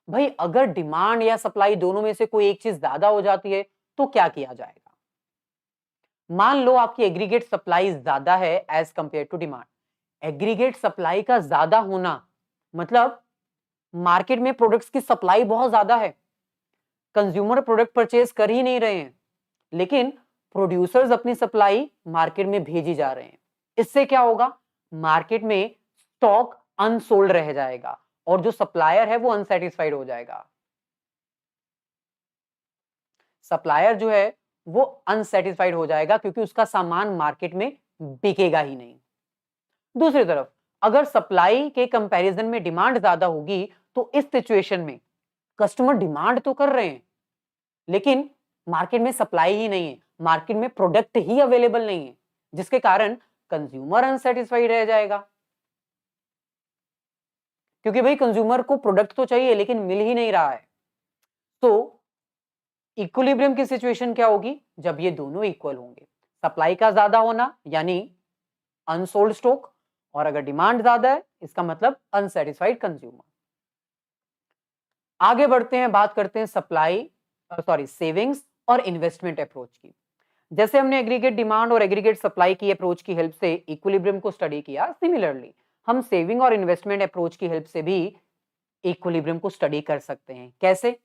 भाई अगर डिमांड या सप्लाई दोनों में से कोई एक चीज ज्यादा हो जाती है तो क्या किया जाएगा? मान लो आपकी एग्रीगेट सप्लाई ज्यादा है as compare to demand. Aggregate supply का ज्यादा होना मतलब मार्केट में प्रोडक्ट्स की सप्लाई बहुत ज्यादा है, कंज्यूमर प्रोडक्ट परचेज कर ही नहीं रहे हैं, लेकिन प्रोड्यूसर्स अपनी सप्लाई मार्केट में भेजी जा रहे हैं। इससे क्या होगा, मार्केट में स्टॉक अनसोल्ड रह जाएगा और जो सप्लायर है वो अनसेटिस्फाइड हो जाएगा। सप्लायर जो है वो अनसेटिस्फाइड हो जाएगा क्योंकि उसका सामान मार्केट में बिकेगा ही नहीं। दूसरी तरफ अगर सप्लाई के कंपैरिजन में डिमांड ज्यादा होगी तो इस सिचुएशन में कस्टमर डिमांड तो कर रहे हैं लेकिन मार्केट में सप्लाई ही नहीं है, मार्केट में प्रोडक्ट ही अवेलेबल नहीं है, जिसके कारण कंज्यूमर अनसेटिस्फाइड रह जाएगा। क्योंकि भाई कंज्यूमर को प्रोडक्ट तो चाहिए लेकिन मिल ही नहीं रहा है। तो इक्विलिब्रियम की सिचुएशन क्या होगी, जब ये दोनों इक्वल होंगे, सप्लाई का ज्यादा होना यानी अनसोल्ड स्टॉक, और अगर डिमांड ज्यादा है इसका मतलब अनसेटिस्फाइड कंज्यूमर। आगे बढ़ते हैं, बात करते हैं सेविंग्स और इन्वेस्टमेंट अप्रोच की। जैसे हमने एग्रीगेट डिमांड और एग्रीगेट सप्लाई की अप्रोच की हेल्प से इक्विलिब्रियम को स्टडी किया, सिमिलरली हम सेविंग और इन्वेस्टमेंट अप्रोच की हेल्प से भी इक्विलिब्रियम को स्टडी कर सकते हैं। कैसे?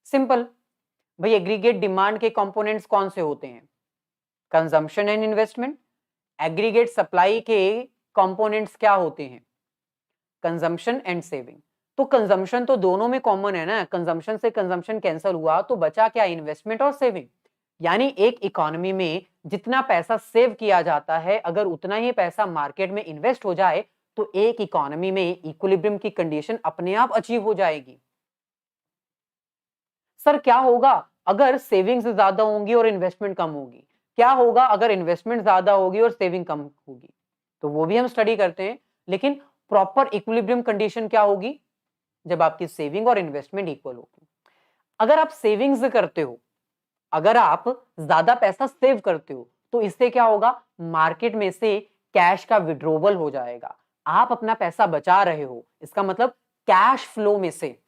सिंपल भाई, एग्रीगेट डिमांड के कंपोनेंट्स कौन से होते हैं? Consumption and investment. Aggregate supply के कंपोनेंट्स क्या होते हैं? Consumption and saving. तो कंजम्पशन तो दोनों में कॉमन है ना, कंजम्पशन से कंजम्पशन कैंसिल हुआ तो बचा क्या? इन्वेस्टमेंट और सेविंग। यानी एक इकोनॉमी में जितना पैसा सेव किया जाता है अगर उतना ही पैसा मार्केट में इन्वेस्ट हो जाए तो एक इकोनॉमी में इक्विलिब्रियम की कंडीशन अपने आप अचीव हो जाएगी। सर क्या होगा अगर सेविंग्स ज्यादा होंगी और इन्वेस्टमेंट कम होगी? क्या होगा अगर इन्वेस्टमेंट ज्यादा होगी और सेविंग कम होगी? तो वो भी हम स्टडी करते हैं, लेकिन प्रॉपर इक्विलिब्रियम कंडीशन क्या होगी? जब आपकी सेविंग और इन्वेस्टमेंट इक्वल होगी। अगर आप सेविंग्स करते हो, अगर आप ज्यादा पैसा सेव करते हो तो इससे क्या होगा, मार्केट में से कैश का विड्रॉवल हो जाएगा। आप अपना पैसा बचा रहे हो, इसका मतलब कैश फ्लो में से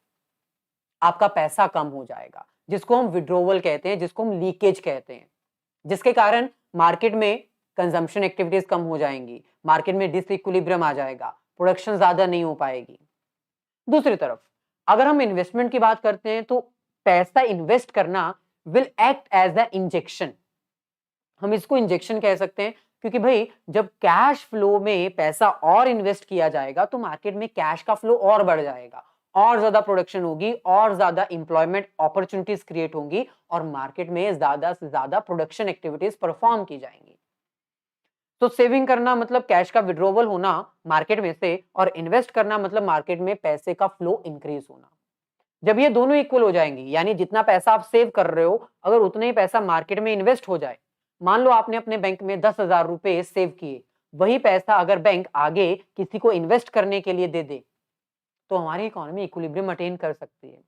आपका पैसा कम हो जाएगा, जिसको हम विड्रॉवल कहते हैं, जिसको हम लीकेज कहते हैं, जिसके कारण मार्केट में कंजम्पशन एक्टिविटीज कम हो जाएंगी, मार्केट में डिसइक्विलिब्रियम आ जाएगा, प्रोडक्शन ज्यादा नहीं हो पाएगी। दूसरी तरफ अगर हम इन्वेस्टमेंट की बात करते हैं तो पैसा इन्वेस्ट करना will act as a injection. हम इसको इंजेक्शन कह सकते हैं क्योंकि भाई जब कैश फ्लो में पैसा और इन्वेस्ट किया जाएगा तो मार्केट में कैश का फ्लो और बढ़ जाएगा, और ज्यादा प्रोडक्शन होगी, और ज्यादा इंप्लॉयमेंट अपॉर्चुनिटीज क्रिएट होंगी और मार्केट में ज्यादा से ज्यादा प्रोडक्शन एक्टिविटीज परफॉर्म की जाएंगी। तो सेविंग करना मतलब कैश का विड्रॉवल होना मार्केट में से, और इन्वेस्ट करना मतलब मार्केट में पैसे का फ्लो इंक्रीज होना। जब ये दोनों इक्वल हो जाएंगे, यानी जितना पैसा आप सेव कर रहे हो अगर उतना ही पैसा मार्केट में इन्वेस्ट हो जाए, मान लो आपने अपने बैंक में 10,000 रुपए सेव किए, वही पैसा अगर बैंक आगे किसी को इन्वेस्ट करने के लिए दे दे तो हमारी इकोनॉमी इक्विलिब्रियम अटेन कर सकती है।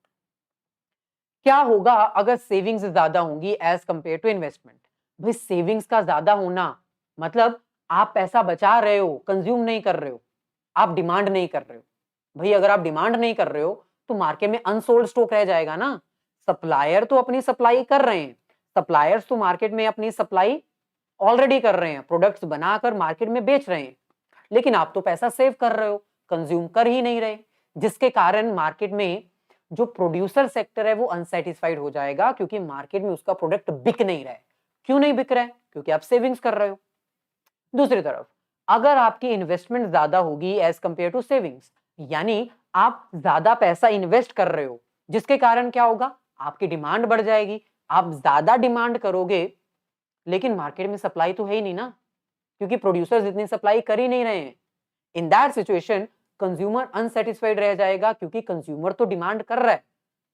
क्या होगा अगर सेविंग्स ज्यादा होंगी एज कंपेयर टू इन्वेस्टमेंट? भाई सेविंग्स का ज्यादा होना मतलब आप पैसा बचा रहे हो, कंज्यूम नहीं कर रहे हो, आप डिमांड नहीं कर रहे हो। भाई अगर आप डिमांड नहीं कर रहे हो तो मार्केट में अनसोल्ड स्टॉक रह जाएगा ना। सप्लायर तो अपनी सप्लाई कर रहे हैं, सप्लायर्स तो मार्केट में अपनी सप्लाई ऑलरेडी कर रहे हैं, प्रोडक्ट्स बनाकर मार्केट में बेच रहे हैं, लेकिन आप तो पैसा सेव कर रहे हो, कंज्यूम कर ही नहीं रहे, जिसके कारण मार्केट में जो प्रोड्यूसर सेक्टर है वो अनसेटिस्फाइड हो जाएगा, क्योंकि मार्केट में उसका प्रोडक्ट बिक नहीं रहा है। क्यों नहीं बिक रहा है? क्योंकि आप सेविंग्स कर रहे हो। दूसरी तरफ अगर आपकी इन्वेस्टमेंट ज्यादा होगी एज कंपेयर टू सेविंग्स, यानी आप ज्यादा पैसा इन्वेस्ट कर रहे हो, जिसके कारण क्या होगा, आपकी डिमांड बढ़ जाएगी। आप ज्यादा डिमांड करोगे, लेकिन मार्केट में सप्लाई तो है ही नहीं ना, क्योंकि प्रोड्यूसर्स इतनी सप्लाई कर ही नहीं रहे हैं। In that situation consumer unsatisfied रह जाएगा, क्योंकि कंज्यूमर तो डिमांड कर रहा है,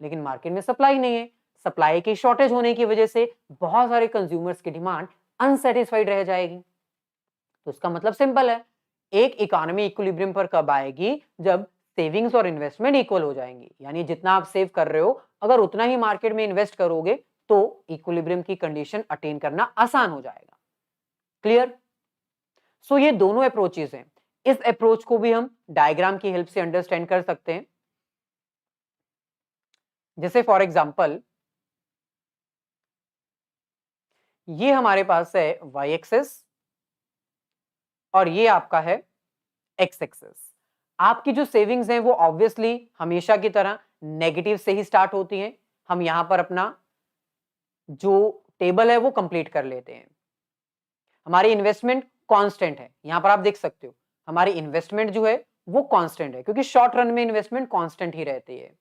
लेकिन मार्केट में सप्लाई नहीं है। सप्लाई की शॉर्टेज होने की वजह से बहुत सारे कंज्यूमर्स की डिमांड अनसेटिस्फाइड रह जाएगी। तो इसका मतलब सिंपल है, एक इकोनॉमी इक्विलिब्रियम पर कब आएगी? जब सेविंग्स और इन्वेस्टमेंट इक्वल हो जाएंगी, यानी जितना आप सेव कर रहे हो अगर उतना ही मार्केट में इन्वेस्ट करोगे तो इक्विलिब्रियम की कंडीशन अटेन करना आसान हो जाएगा। क्लियर? सो ये दोनों अप्रोचेस हैं। इस अप्रोच को भी हम डायग्राम की हेल्प से अंडरस्टैंड कर सकते हैं। जैसे फॉर एग्जांपल ये हमारे पास है y एक्सेस और ये आपका है x एक्सेस। आपकी जो सेविंग्स हैं वो ऑब्वियसली हमेशा की तरह नेगेटिव से ही स्टार्ट होती हैं। हम यहां पर अपना जो टेबल है वो कंप्लीट कर लेते हैं। हमारी इन्वेस्टमेंट कांस्टेंट है, यहां पर आप देख सकते हो हमारी इन्वेस्टमेंट जो है वो कांस्टेंट है, क्योंकि शॉर्ट रन में इन्वेस्टमेंट कांस्टेंट ही रहती है।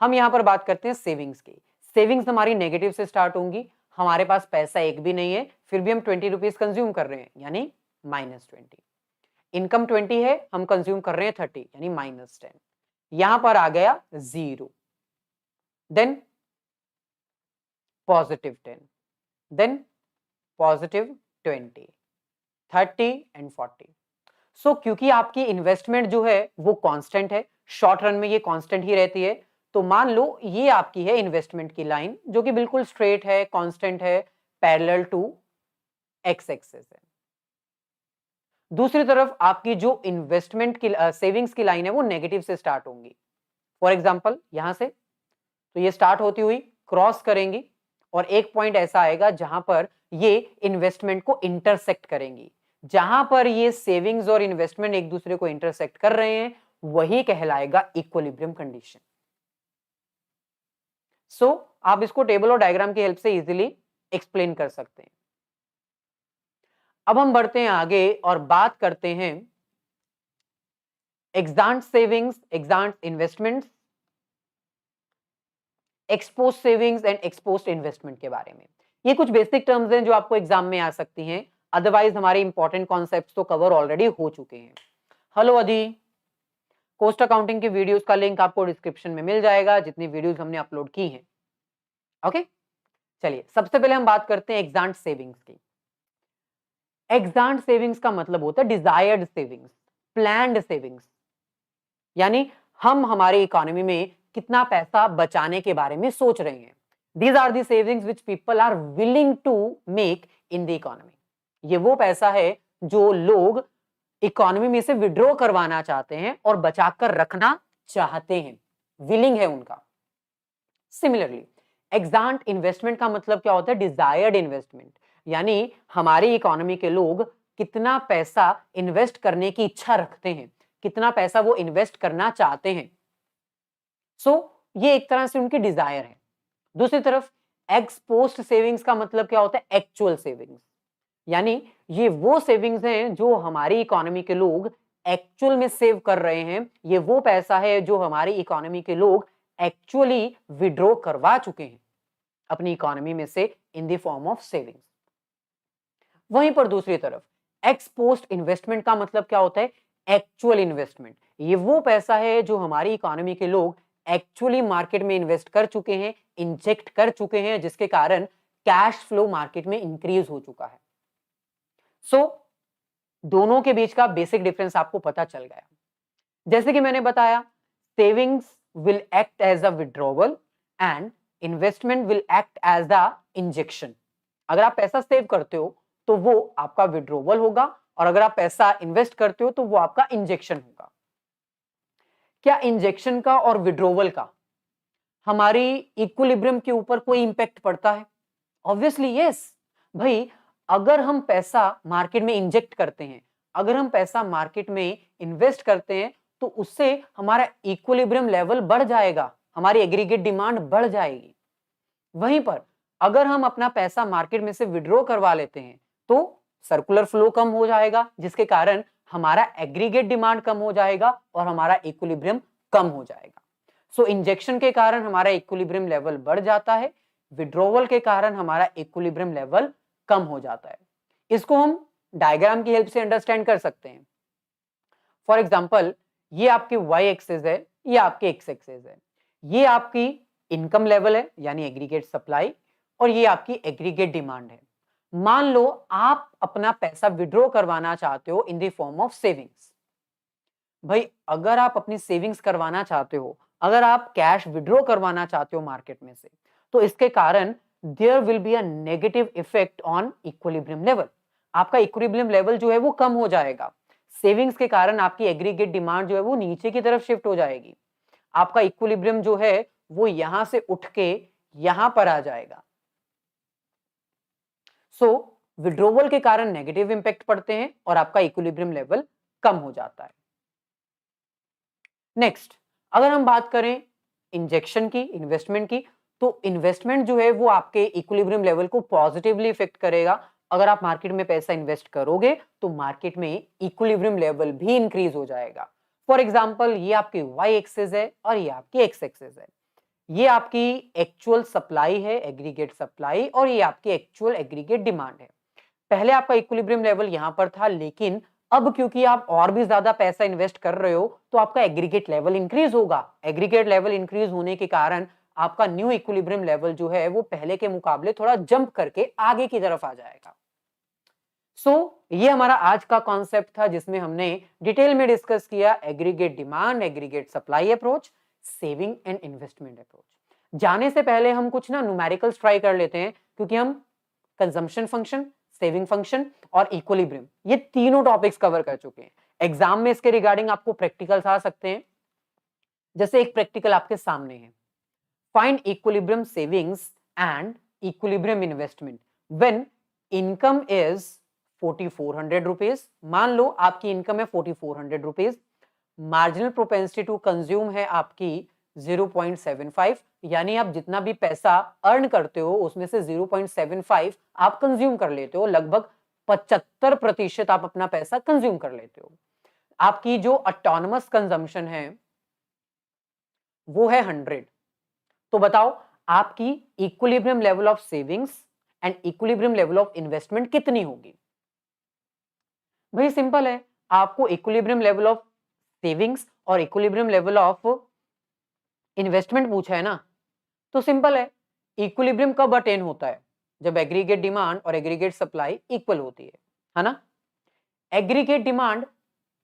हम यहां पर बात करते हैं सेविंग्स की। सेविंग्स हमारी नेगेटिव से स्टार्ट होंगी, हमारे पास पैसा एक भी नहीं है, फिर भी हम 20 रुपीज कंज्यूम कर रहे हैं, यानी -20। इनकम 20 है, हम कंज्यूम कर रहे हैं 30, यानी -10। यहां पर आ गया 0, देन +10, देन +20, 30 एंड 40। सो क्योंकि आपकी इन्वेस्टमेंट जो है वो कांस्टेंट है, शॉर्ट रन में ये कांस्टेंट ही रहती है, तो मान लो ये आपकी है इन्वेस्टमेंट की लाइन, जो कि बिल्कुल स्ट्रेट है, कांस्टेंट है, पैरेलल टू एक्स एक्सिस है। दूसरी तरफ आपकी जो इन्वेस्टमेंट की सेविंग्स की लाइन है वो नेगेटिव से स्टार्ट होंगी। फॉर एग्जांपल यहां से तो ये स्टार्ट होती हुई क्रॉस करेंगी और एक पॉइंट ऐसा आएगा जहां पर ये इन्वेस्टमेंट को इंटरसेक्ट करेंगी। जहां पर ये सेविंग्स और इन्वेस्टमेंट एक दूसरे को इंटरसेक्ट कर रहे हैं वही कहलाएगा इक्विलिब्रियम कंडीशन। सो आप इसको टेबल और डायग्राम की हेल्प से इजीली एक्सप्लेन कर सकते हैं। अब हम बढ़ते हैं आगे और बात करते हैं exempt savings, exempt investments, expose savings and expose investment के बारे में। ये कुछ बेसिक टर्म्स हैं जो आपको एग्जाम में आ सकती हैं, अदरवाइज हमारे इंपॉर्टेंट कॉन्सेप्ट्स तो कवर ऑलरेडी हो चुके हैं। हेलो अदी, कॉस्ट अकाउंटिंग की वीडियोस का लिंक आपको डिस्क्रिप्शन में मिल जाएगा, जितनी वीडियोस हमने अपलोड की हैं। ओके, चलिए सबसे पहले हम बात करते हैं एग्जांट सेविंग्स की। एग्जांट सेविंग्स का मतलब होता है डिजायर्ड सेविंग्स, प्लान्ड सेविंग्स, यानी हम हमारी इकोनॉमी में कितना पैसा बचाने के बारे में सोच रहे हैं। These are the savings which people are willing to make in the economy. ये वो पैसा है जो लोग इकोनॉमी में से विड्रॉ करवाना चाहते हैं और बचाकर रखना चाहते हैं, विलिंग है उनका। सिमिलरली एग्जांट इन्वेस्टमेंट का मतलब क्या होता है? डिजायर्ड इन्वेस्टमेंट, यानी हमारी इकोनॉमी के लोग कितना पैसा इन्वेस्ट करने की इच्छा रखते हैं, कितना पैसा वो इन्वेस्ट करना चाहते हैं। सो ये एक तरह से उनकी डिजायर है। दूसरी तरफ एक्स पोस्ट सेविंग्स का मतलब क्या होता है? एक्चुअल सेविंग्स, यानी ये वो सेविंग्स हैं जो हमारी इकोनॉमी के लोग एक्चुअल में सेव कर रहे हैं। ये वो पैसा है जो हमारी इकोनॉमी के लोग एक्चुअली विड्रॉ करवा चुके हैं अपनी इकोनॉमी में से in the form of savings. वहीं पर दूसरी तरफ एक्स पोस्ट इन्वेस्टमेंट का मतलब क्या होता है? Actual investment. ये वो पैसा है जो हमारी इकोनॉमी के लोग एक्चुअली मार्केट में इन्वेस्ट कर चुके हैं, इंजेक्ट कर चुके हैं, जिसके कारण कैश फ्लो मार्केट में इंक्रीज हो चुका है। सो दोनों के बीच का बेसिक डिफरेंस आपको पता चल गया। जैसे कि मैंने बताया, savings will act as a withdrawal and investment will act as a injection. अगर आप पैसा सेव करते हो तो वो आपका विड्रॉवल होगा, और अगर आप पैसा इन्वेस्ट करते हो तो वो आपका इंजेक्शन होगा। क्या इंजेक्शन का और विड्रॉवल का हमारी इक्विलिब्रियम के ऊपर कोई इंपैक्ट पड़ता है? ऑब्वियसली यस भाई, अगर हम पैसा मार्केट में इंजेक्ट करते हैं, अगर हम पैसा मार्केट में इन्वेस्ट करते हैं, तो उससे हमारा इक्विलिब्रियम लेवल बढ़ जाएगा, हमारी एग्रीगेट डिमांड बढ़ जाएगी। वहीं पर अगर हम अपना पैसा मार्केट में से विड्रॉ करवा लेते हैं, तो सर्कुलर फ्लो कम हो जाएगा, जिसके कारण हमारा एग्रीगेट डिमांड कम हो जाएगा और हमारा इक्विलिब्रियम कम हो जाएगा। सो इंजेक्शन के कारण हमारा इक्विलिब्रियम लेवल बढ़ जाता है, विड्रॉवल के कारण हमारा इक्विलिब्रियम लेवल कम हो जाता है। इसको हम डायग्राम की हेल्प से अंडरस्टैंड कर सकते हैं। फॉर एग्जाम्पल, ये आपकी वाई एक्सेस है, ये आपके एक्स एक्सेस है। ये आपकी इनकम लेवल है यानी एग्रीगेट सप्लाई, और ये आपकी एग्रीगेट डिमांड है। मान लो आप अपना पैसा विड्रॉ करवाना चाहते हो in the form of savings. भाई अगर आप अपनी सेविंग्स करवाना चाहते हो, अगर आप कैश विड्रॉ करवाना चाहते हो मार्केट में से, तो इसके कारण there will be a negative effect on equilibrium level. आपका इक्विलिब्रियम लेवल जो है वो कम हो जाएगा। सेविंग्स के कारण आपकी एग्रीगेट डिमांड जो है वो नीचे की तरफ शिफ्ट हो जाएगी। आपका इक्विलिब्रियम जो है वो यहां से उठ के यहां पर आ जाएगा। सो विड्रोवल के कारण नेगेटिव इंपैक्ट पड़ते हैं और आपका इक्विलिब्रियम लेवल कम हो जाता है। नेक्स्ट, अगर हम बात करें इंजेक्शन की, इन्वेस्टमेंट की, तो इन्वेस्टमेंट जो है वो आपके इक्विलिब्रियम लेवल को पॉजिटिवली इफेक्ट करेगा। अगर आप मार्केट में पैसा इन्वेस्ट करोगे तो मार्केट में इक्विलिब्रियम लेवल भी इंक्रीज हो जाएगा। फॉर एग्जांपल, ये आपकी वाई एक्सिस है और ये आपकी एक्स एक्सिस है। ये आपकी एक्चुअल सप्लाई है, एग्रीगेट सप्लाई, और ये आपकी एक्चुअल एग्रीगेट डिमांड है। पहले आपका इक्विलिब्रियम लेवल यहां पर था, लेकिन अब क्योंकि आप और भी ज्यादा पैसा इन्वेस्ट कर रहे हो तो आपका एग्रीगेट लेवल इंक्रीज होगा। एग्रीगेट लेवल इंक्रीज होने के कारण आपका न्यू इक्विलिब्रियम लेवल जो है वो पहले के मुकाबले थोड़ा जंप करके आगे की तरफ आ जाएगा। ये हमारा आज का कॉन्सेप्ट था, जिसमें हमने डिटेल में डिस्कस किया aggregate demand, aggregate supply approach, saving and investment approach. जाने से पहले हम कुछ ना न्यूमेरिकल्स ट्राई कर लेते हैं, क्योंकि हम कंजम्पशन फंक्शन, सेविंग फंक्शन और इक्विलिब्रियम ये तीनों टॉपिक्स कवर कर चुके हैं। एग्जाम में इसके रिगार्डिंग आपको प्रैक्टिकल्स आ सकते हैं। जैसे एक प्रैक्टिकल आपके सामने है, find equilibrium savings and equilibrium investment when income is 4400 rupees. मान लो आपकी इनकम है 4400 rupees, marginal propensity to consume है आपकी 0.75, यानी आप जितना भी पैसा अर्न करते हो उसमें से 0.75 आप कंज्यूम कर लेते हो। लगभग 75% आप अपना पैसा कंज्यूम कर लेते हो। आपकी जो ऑटोनमस कंजम्पशन है वो है 100। तो बताओ आपकी equilibrium level of savings and equilibrium level of investment कितनी होगी? भाई सिंपल है, आपको इक्विलिब्रियम लेवल ऑफ सेविंग्स और इक्विलिब्रियम लेवल ऑफ इन्वेस्टमेंट पूछा है ना, तो सिंपल है, इक्विलिब्रियम कब अटेन होता है? जब एग्रीगेट डिमांड और एग्रीगेट सप्लाई इक्वल होती है ना। एग्रीगेट डिमांड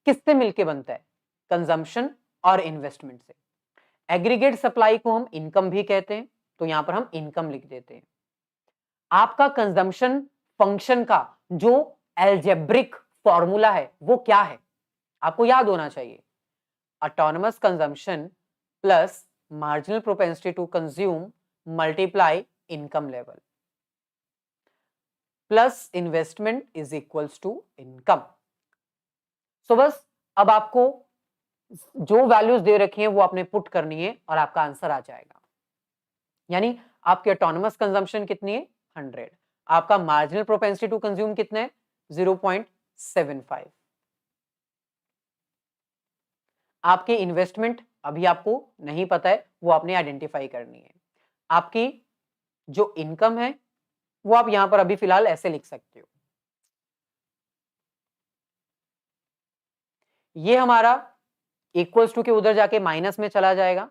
किससे मिलके बनता है? कंजम्पशन और इन्वेस्टमेंट से। एग्रीगेट सप्लाई को हम इनकम भी कहते हैं, तो यहां पर हम इनकम लिख देते हैं। आपका कंजम्पशन फंक्शन का जो एल्जेब्रिक फॉर्मूला है वो क्या है? आपको याद होना चाहिए, autonomous consumption plus marginal propensity to consume multiply income level plus investment is equals to income. So बस अब आपको जो वैल्यूज दे रखी हैं वो आपने पुट करनी है और आपका आंसर आ जाएगा। यानी आपकी ऑटोनमस कंजम्पशन कितनी है? 100। आपका मार्जिनल प्रोपेंसिटी टू कंज्यूम कितना है? 0.75। आपकी इन्वेस्टमेंट अभी आपको नहीं पता है, वो आपने आइडेंटिफाई करनी है। आपकी जो इनकम है वो आप यहां पर अभी फिलहाल ऐसे लिख सकते हो, ये हमारा इक्वल्स टू के उधर जाके माइनस में चला जाएगा।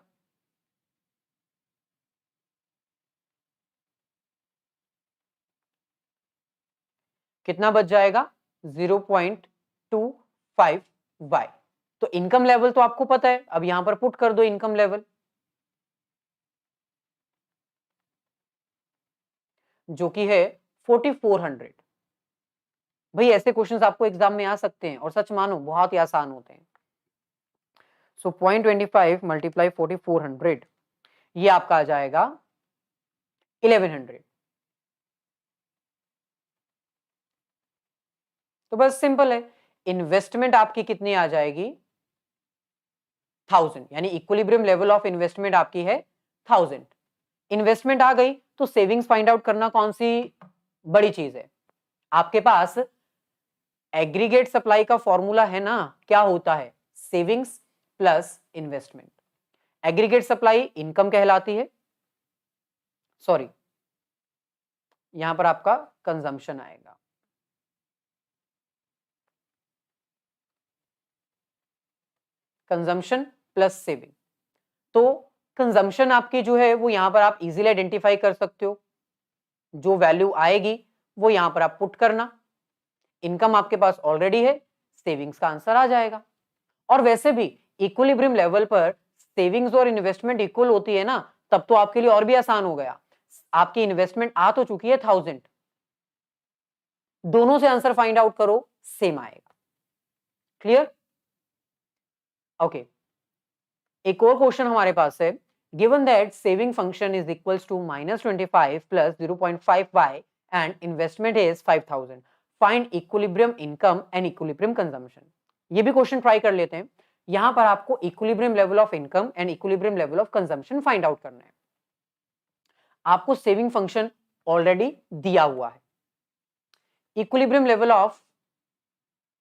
कितना बच जाएगा? 0.25y। तो इनकम लेवल तो आपको पता है, अब यहां पर पुट कर दो इनकम लेवल, जो कि है 4400। भाई ऐसे क्वेश्चंस आपको एग्जाम में आ सकते हैं और सच मानो बहुत ही आसान होते हैं। सो 0.25 मल्टीप्लाई 4400, ये आपका आ जाएगा 1100। तो बस सिंपल है, इन्वेस्टमेंट आपकी कितनी आ जाएगी 1000, यानी इक्विलिब्रियम लेवल ऑफ इन्वेस्टमेंट आपकी है 1000। इन्वेस्टमेंट आ गई तो सेविंग्स फाइंड आउट करना कौन सी बड़ी चीज है। आपके पास एग्रीगेट सप्लाई का फॉर्मूला है ना, क्या होता है, savings plus investment. Aggregate supply income कहलाती है, सॉरी यहां पर आपका कंजम्पशन आएगा। कंजम्पशन प्लस सेविंग, तो कंजम्पशन आपकी जो है वो यहां पर आप इजीली आइडेंटिफाई कर सकते हो, जो वैल्यू आएगी वो यहां पर आप पुट करना। इनकम आपके पास ऑलरेडी है, सेविंग्स का आंसर आ जाएगा। और वैसे भी इक्विलिब्रियम लेवल पर सेविंग्स और इन्वेस्टमेंट इक्वल होती है ना, तब तो आपके लिए और भी आसान हो गया। आपकी इन्वेस्टमेंट आ तो चुकी है 1000, दोनों से आंसर फाइंड आउट करो, सेम आएगा। क्लियर? ओके, एक और क्वेश्चन हमारे पास है, given that saving function is equals to -25 plus 0.5y and investment is 5000, find equilibrium income and equilibrium consumption. ये भी क्वेश्चन ट्राई कर लेते हैं। यहां पर आपको equilibrium level of income and equilibrium level of consumption find out करना है। आपको सेविंग फंक्शन ऑलरेडी दिया हुआ है। इक्विलिब्रियम लेवल ऑफ,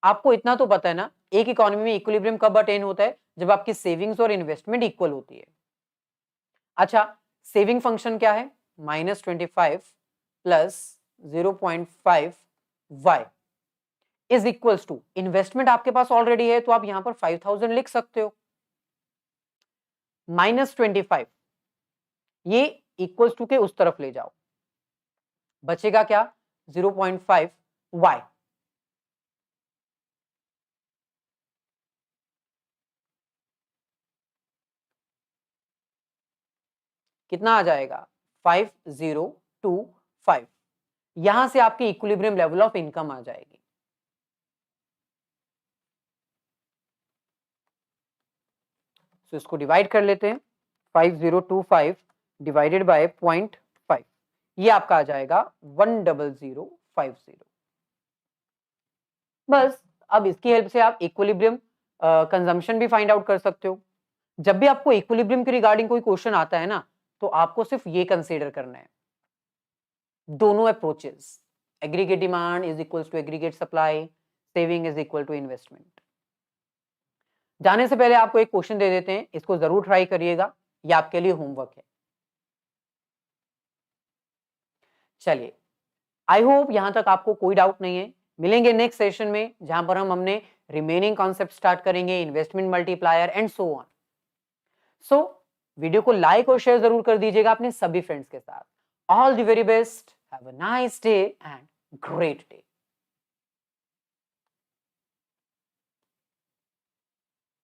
आपको इतना तो पता है ना, एक इकोनॉमी में इक्विलिब्रियम कब अटेन होता है, जब आपकी सेविंग्स और इन्वेस्टमेंट इक्वल होती है। अच्छा, सेविंग फंक्शन क्या है, -25 plus 0.5y is equals to, investment आपके पास ऑलरेडी है तो आप यहां पर 5000 लिख सकते हो, -25 ये इक्वल्स टू के उस तरफ ले जाओ, बचेगा क्या 0.5y। कितना आ जाएगा 5025, यहां से आपकी इक्विलिब्रियम लेवल ऑफ इनकम आ जाएगी। तो इसको डिवाइड कर लेते हैं, 5025 डिवाइडेड बाय 0.5, ये आपका आ जाएगा 10050। बस अब इसकी हेल्प से आप इक्विलिब्रियम कंजम्पशन भी फाइंड आउट कर सकते हो। जब भी आपको इक्विलिब्रियम के रिगार्डिंग कोई क्वेश्चन आता है ना, तो आपको सिर्फ ये कंसीडर करना है, दोनों approaches, aggregate demand is equals to aggregate supply, saving is equal to investment. जाने से पहले आपको एक क्वेश्चन दे देते हैं, इसको जरूर ट्राई करिएगा, ये आपके लिए होमवर्क है। चलिए, आई होप यहां तक आपको कोई डाउट नहीं है। मिलेंगे नेक्स्ट सेशन में, जहां पर हम हमने रिमेनिंग कॉन्सेप्ट स्टार्ट करेंगे, investment multiplier and so on. So video को लाइक और शेयर जरूर कर दीजिएगा अपने सभी फ्रेंड्स के साथ। All the very best, have a nice day and great day.